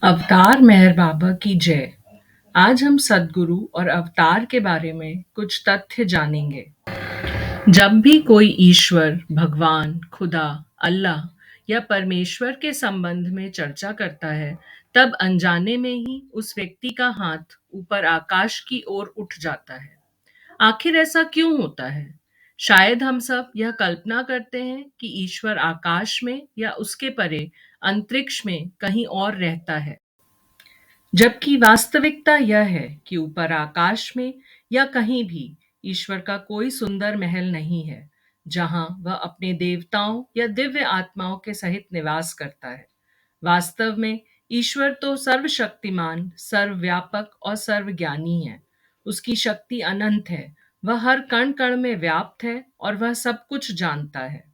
अवतार मेहर बाबा की जय। आज हम सद्गुरु और अवतार के बारे में कुछ तथ्य जानेंगे। जब भी कोई ईश्वर, भगवान, खुदा, अल्लाह या परमेश्वर के संबंध में चर्चा करता है, तब अनजाने में ही उस व्यक्ति का हाथ ऊपर आकाश की ओर उठ जाता है। आखिर ऐसा क्यों होता है? शायद हम सब यह कल्पना करते हैं कि ईश्वर आकाश में या उसके परे अंतरिक्ष में कहीं और रहता है, जबकि वास्तविकता यह है कि ऊपर आकाश में या कहीं भी ईश्वर का कोई सुंदर महल नहीं है, जहां वह अपने देवताओं या दिव्य आत्माओं के सहित निवास करता है। वास्तव में ईश्वर तो सर्वशक्तिमान, सर्वव्यापक और सर्वज्ञानी है। उसकी शक्ति अनंत है। वह हर कण कण में व्याप्त है और वह सब कुछ जानता है।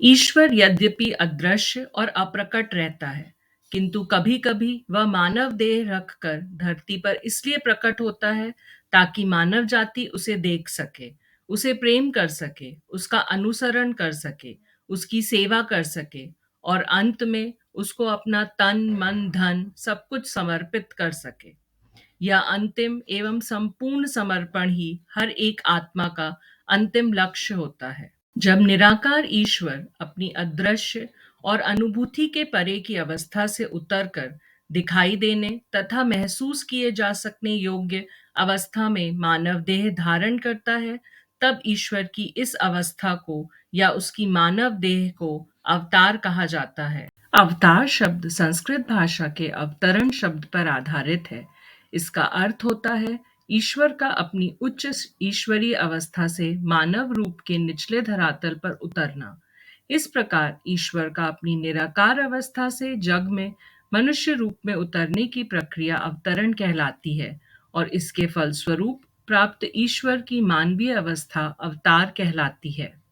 ईश्वर यद्यपि अदृश्य और अप्रकट रहता है, किंतु कभी-कभी वह मानव देह रखकर धरती पर इसलिए प्रकट होता है ताकि मानव जाति उसे देख सके, उसे प्रेम कर सके, उसका अनुसरण कर सके, उसकी सेवा कर सके और अंत में उसको अपना तन, मन, धन सब कुछ समर्पित कर सके। यह अंतिम एवं संपूर्ण समर्पण ही हर एक आत्मा का अंतिम लक्ष्य होता है। जब निराकार ईश्वर अपनी अदृश्य और अनुभूति के परे की अवस्था से उतरकर दिखाई देने तथा महसूस किए जा सकने योग्य अवस्था में मानव देह धारण करता है, तब ईश्वर की इस अवस्था को या उसकी मानव देह को अवतार कहा जाता है। अवतार शब्द संस्कृत भाषा के अवतरण शब्द पर आधारित है। इसका अर्थ होता है ईश्वर का अपनी उच्च ईश्वरीय अवस्था से मानव रूप के निचले धरातल पर उतरना। इस प्रकार ईश्वर का अपनी निराकार अवस्था से जग में मनुष्य रूप में उतरने की प्रक्रिया अवतरण कहलाती है और इसके फलस्वरूप प्राप्त ईश्वर की मानवीय अवस्था अवतार कहलाती है।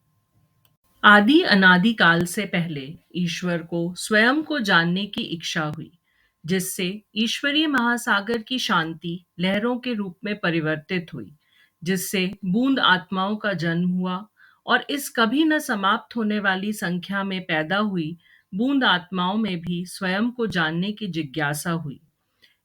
आदि अनादि काल से पहले ईश्वर को स्वयं को जानने की इच्छा हुई, जिससे ईश्वरीय महासागर की शांति लहरों के रूप में परिवर्तित हुई, जिससे बूंद आत्माओं का जन्म हुआ और इस कभी न समाप्त होने वाली संख्या में पैदा हुई बूंद आत्माओं में भी स्वयं को जानने की जिज्ञासा हुई।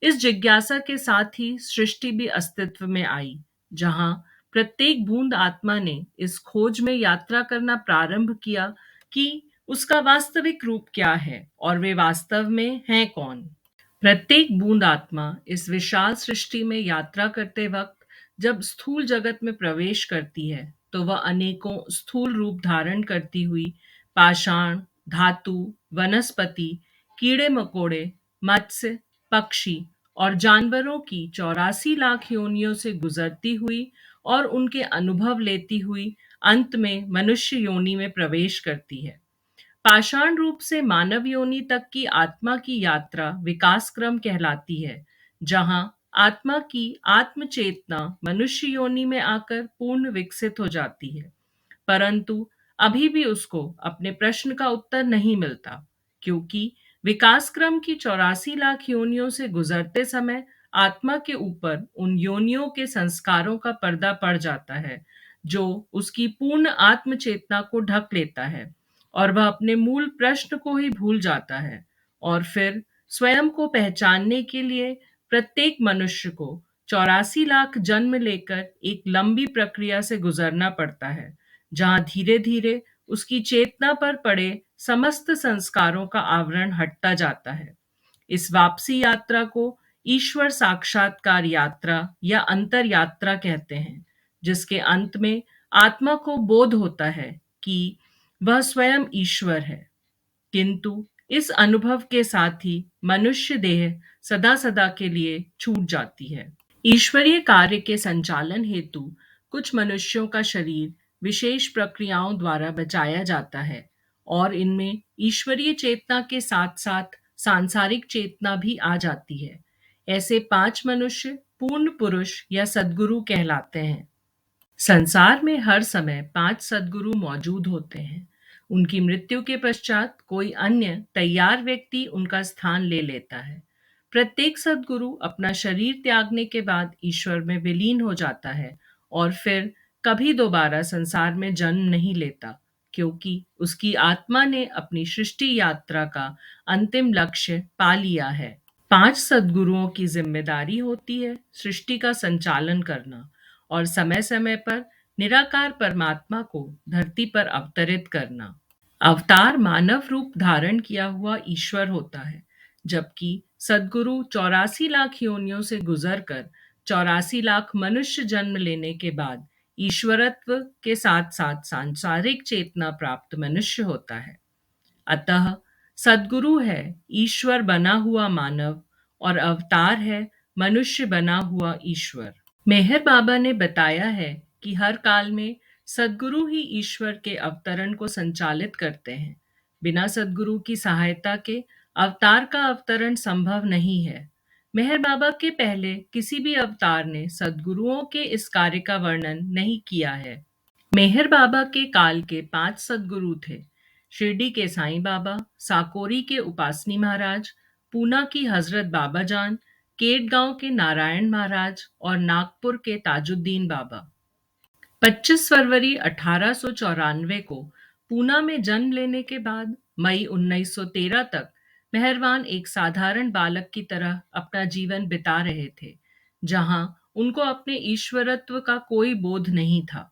इस जिज्ञासा के साथ ही सृष्टि भी अस्तित्व में आई, जहां प्रत्येक बूंद आत्मा ने इस खोज में यात्रा करना प्रारंभ किया कि उसका वास्तविक रूप क्या है और वे वास्तव में हैं कौन। प्रत्येक बूंद आत्मा इस विशाल सृष्टि में यात्रा करते वक्त जब स्थूल जगत में प्रवेश करती है, तो वह अनेकों स्थूल रूप धारण करती हुई पाषाण, धातु, वनस्पति, कीड़े मकोड़े, मत्स्य, पक्षी और जानवरों की 84 लाख योनियों से गुजरती हुई और उनके अनुभव लेती हुई अंत में मनुष्य योनि में प्रवेश करती है। पाषाण रूप से मानव योनि तक की आत्मा की यात्रा विकास क्रम कहलाती है, जहां आत्मा की आत्म चेतना मनुष्य योनि में आकर पूर्ण विकसित हो जाती है। परंतु अभी भी उसको अपने प्रश्न का उत्तर नहीं मिलता, क्योंकि विकास क्रम की 84 लाख योनियों से गुजरते समय आत्मा के ऊपर उन योनियों के संस्कारों का पर्दा पड़ जाता है, जो उसकी पूर्ण आत्म चेतना को ढक लेता है और वह अपने मूल प्रश्न को ही भूल जाता है। और फिर स्वयं को पहचानने के लिए प्रत्येक मनुष्य को 84 लाख जन्म लेकर एक लंबी प्रक्रिया से गुजरना पड़ता है, जहां धीरे धीरे उसकी चेतना पर पड़े समस्त संस्कारों का आवरण हटता जाता है। इस वापसी यात्रा को ईश्वर साक्षात्कार यात्रा या अंतर यात्रा कहते हैं, जिसके अंत में आत्मा को बोध होता है कि वह स्वयं ईश्वर है। किंतु इस अनुभव के साथ ही मनुष्य देह सदा सदा के लिए छूट जाती है। ईश्वरीय कार्य के संचालन हेतु कुछ मनुष्यों का शरीर विशेष प्रक्रियाओं द्वारा बचाया जाता है और इनमें ईश्वरीय चेतना के साथ साथ सांसारिक चेतना भी आ जाती है। ऐसे 5 मनुष्य पूर्ण पुरुष या सद्गुरु कहलाते हैं। संसार में हर समय 5 सद्गुरु मौजूद होते हैं। उनकी मृत्यु के पश्चात कोई अन्य तैयार व्यक्ति उनका स्थान ले लेता है। प्रत्येक सद्गुरु अपना शरीर त्यागने के बाद ईश्वर में विलीन हो जाता है और फिर कभी दोबारा संसार में जन्म नहीं लेता, क्योंकि उसकी आत्मा ने अपनी सृष्टि यात्रा का अंतिम लक्ष्य पा लिया है। पांच सद्गुरुओं की जिम्मेदारी होती है सृष्टि का संचालन करना और समय समय पर निराकार परमात्मा को धरती पर अवतरित करना। अवतार मानव रूप धारण किया हुआ ईश्वर होता है, जबकि सद्गुरु 84 लाख योनियों से गुजर कर 84 लाख मनुष्य जन्म लेने के बाद ईश्वरत्व के साथ साथ सांसारिक चेतना प्राप्त मनुष्य होता है। अतः सद्गुरु है ईश्वर बना हुआ मानव और अवतार है मनुष्य बना हुआ ईश्वर। मेहर बाबा ने बताया है कि हर काल में सद्गुरु ही ईश्वर के अवतरण को संचालित करते हैं। बिना सद्गुरु की सहायता के अवतार का अवतरण संभव नहीं है। मेहर बाबा के पहले किसी भी अवतार ने सद्गुरुओं के इस कार्य का वर्णन नहीं किया है। मेहर बाबा के काल के 5 सद्गुरु थे। शिरडी के साईं बाबा, साकोरी के उपासनी महाराज, पूना की हजरत बाबा जान, केटगांव के नारायण महाराज और नागपुर के ताजुद्दीन बाबा। 25 फरवरी 1894 को पूना में जन्म लेने के बाद मई 1913 तक मेहरबान एक साधारण बालक की तरह अपना जीवन बिता रहे थे, जहां उनको अपने ईश्वरत्व का कोई बोध नहीं था।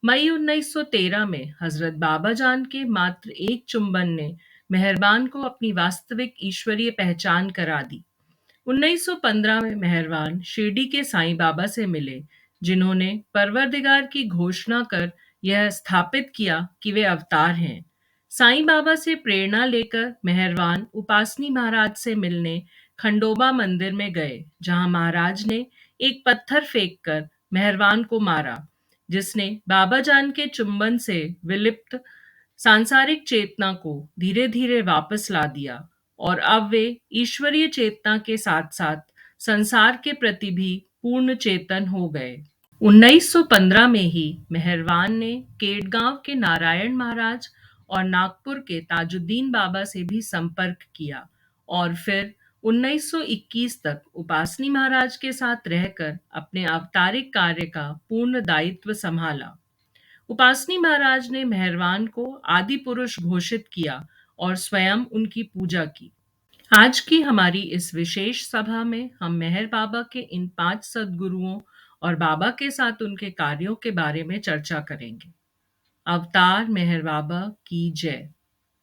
मई 1913 में हजरत बाबा जान के मात्र एक चुंबन ने मेहरबान को अपनी वास्तविक ईश्वरीय पहचान करा दी। 1915 में मेहरबान शिरडी के साईं बाबा से मिले, जिन्होंने परवरदिगार की घोषणा कर यह स्थापित किया कि वे अवतार हैं। साईं बाबा से प्रेरणा लेकर मेहरबान उपासनी महाराज से मिलने खंडोबा मंदिर में गए, जहां महाराज ने एक पत्थर फेंककर मेहरबान को मारा, जिसने बाबा जान के चुंबन से विलिप्त सांसारिक चेतना को धीरे धीरे वापस ला दिया और अब वे ईश्वरीय चेतना के साथ साथ संसार के प्रति भी पूर्ण चेतन हो गए। 1915 में ही मेहरबान ने केटगांव के नारायण महाराज और नागपुर के ताजुद्दीन बाबा से भी संपर्क किया और फिर 1921 तक उपासनी महाराज के साथ रहकर अपने अवतारिक कार्य का पूर्ण दायित्व संभाला। उपासनी महाराज ने मेहरबान को आदि पुरुष घोषित किया और स्वयं उनकी पूजा की। आज की हमारी इस विशेष सभा में हम मेहर बाबा के इन 5 सद्गुरुओं और बाबा के साथ उनके कार्यों के बारे में चर्चा करेंगे। अवतार मेहर बाबा की जय।